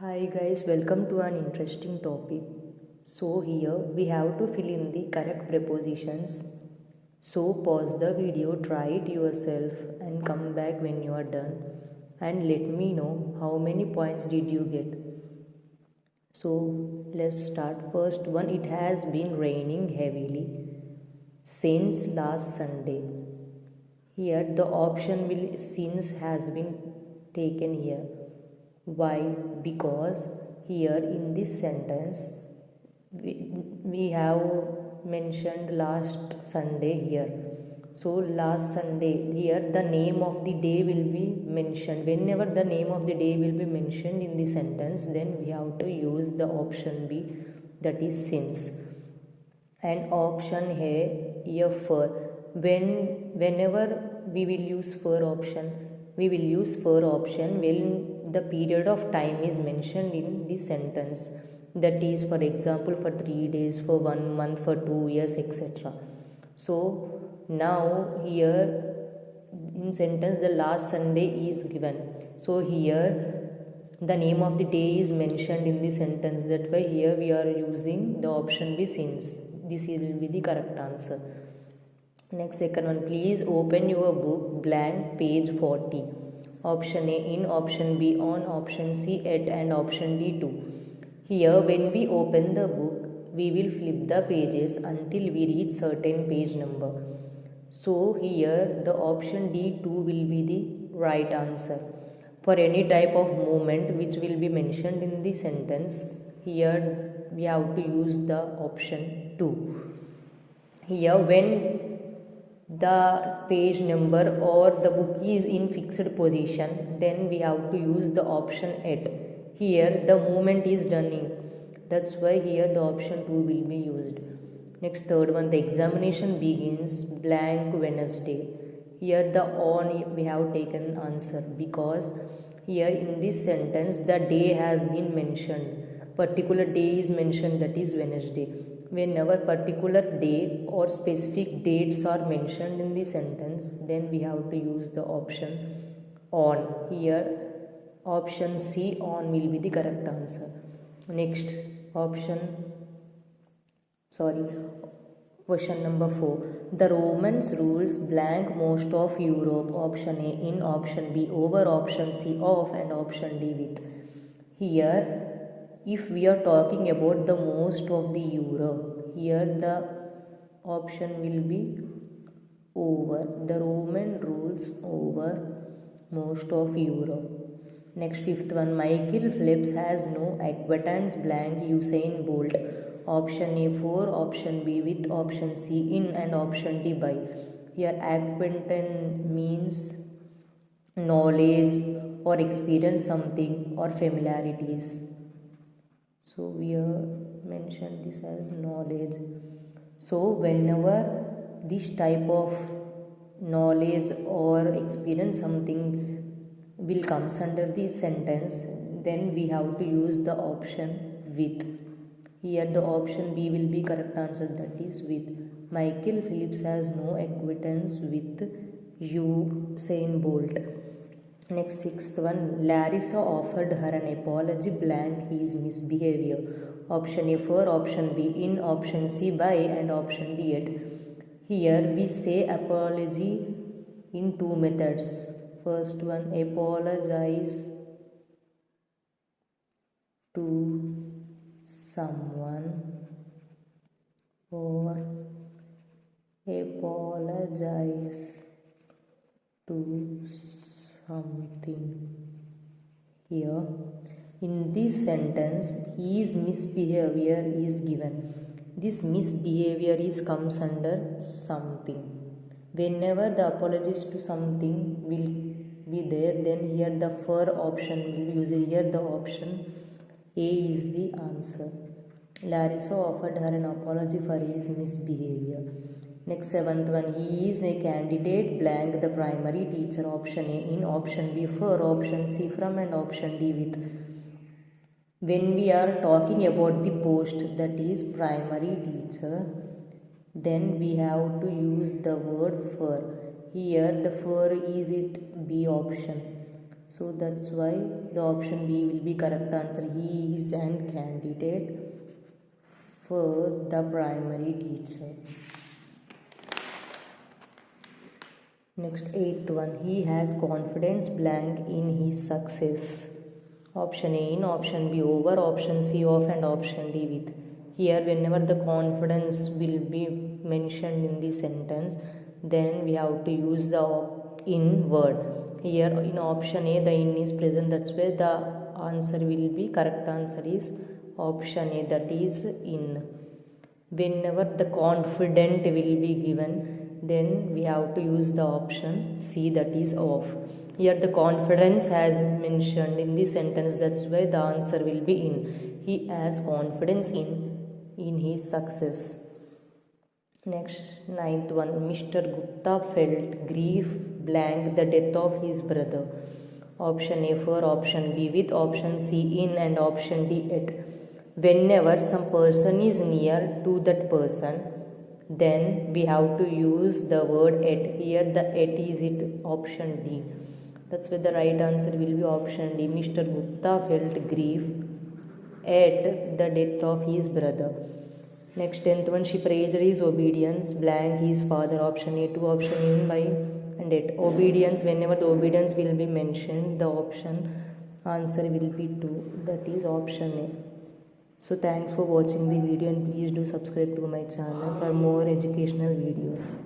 Hi guys, welcome to an interesting topic. So here we have to fill in the correct prepositions. So pause the video, try it yourself and come back when you are done and let me know how many points did you get. So let's start. First one, it has been raining heavily since last Sunday. Here the option will since has been taken here. Why? Because here in this sentence we have mentioned last Sunday here. So last Sunday, here the name of the day will be mentioned. Whenever the name of the day will be mentioned in the sentence, then we have to use the option B, that is since. And option here for. Whenever we will use for option, we will use for option when the period of time is mentioned in the sentence, that is for example for 3 days, for 1 month, for 2 years, etc. So now here in sentence the last Sunday is given, so here the name of the day is mentioned in the sentence, that why here we are using the option B since. This will be the correct answer. Next, second one, please open your book blank page 40. Option A in, option B on, option C at, and option D 2. Here when we open the book, we will flip the pages until we reach certain page number. So here the option D 2 will be the right answer. For any type of movement which will be mentioned in the sentence, here we have to use the option 2. Here when the page number or the book is in fixed position, then we have to use the option at. Here the movement is done in, that's why here the option 2 will be used. Next, third one, the examination begins blank Wednesday. Here the on we have taken answer, because here in this sentence the day has been mentioned, particular day is mentioned, that is Wednesday. Whenever particular day or specific dates are mentioned in the sentence, then we have to use the option on. Here option C on will be the correct answer. Next, question number 4. The Romans rules blank most of Europe. Option A in, option B over, option C off, and option D with. Here if we are talking about the most of the Europe, here the option will be over. The Roman rules over most of Europe. Next, fifth one, Michael Phelps has no acquaintance blank Usain Bolt. Option A for, option B with, option C in, and option D by. Here acquaintance means knowledge or experience something or familiarities. So we have mentioned this as knowledge. So whenever this type of knowledge or experience something will comes under this sentence, then we have to use the option with. Here the option B will be correct answer, that is with. Michael Phelps has no acquaintance with Usain Bolt. Next, sixth one, Larissa offered her an apology blank his misbehavior. Option A for, option B in, option C by, and option D at. Here we say apology in two methods. First one, apologize to someone or apologize to something. Here in this sentence his misbehavior is given. This misbehavior is comes under something. Whenever the apologies to something will be there, then here the for option will be used. Here the option A is the answer. Larissa offered her an apology for his misbehavior. Next, seventh one, he is a candidate blank the primary teacher. Option A in, option B for, option C from, and option D with. When we are talking about the post, that is primary teacher, then we have to use the word for. Here the for is it B option. So that's why the option B will be correct answer. He is an candidate for the primary teacher. Next, eighth one. He has confidence blank in his success. Option A in, option B over, option C off, and option D with. Here, whenever the confidence will be mentioned in the sentence, then we have to use the in word. Here in option A, the in is present. That's why the answer will be, correct answer is option A, that is in. Whenever the confident will be given, then we have to use the option C, that is off. Here the confidence has mentioned in the sentence, that's why the answer will be in. He has confidence in his success. Next, ninth one. Mr. Gupta felt grief blank the death of his brother. Option A for, option B with, option C in, and option D at. Whenever some person is near to that person, then we have to use the word at. Here the at is it, option D. That's why the right answer will be option D. Mr. Gupta felt grief at the death of his brother. Next, 10th one. She praised his obedience blank his father. Option A 2, option in, by, and at. Obedience, whenever the obedience will be mentioned, the option answer will be 2, that is option A. So thanks for watching the video, and please do subscribe to my channel for more educational videos.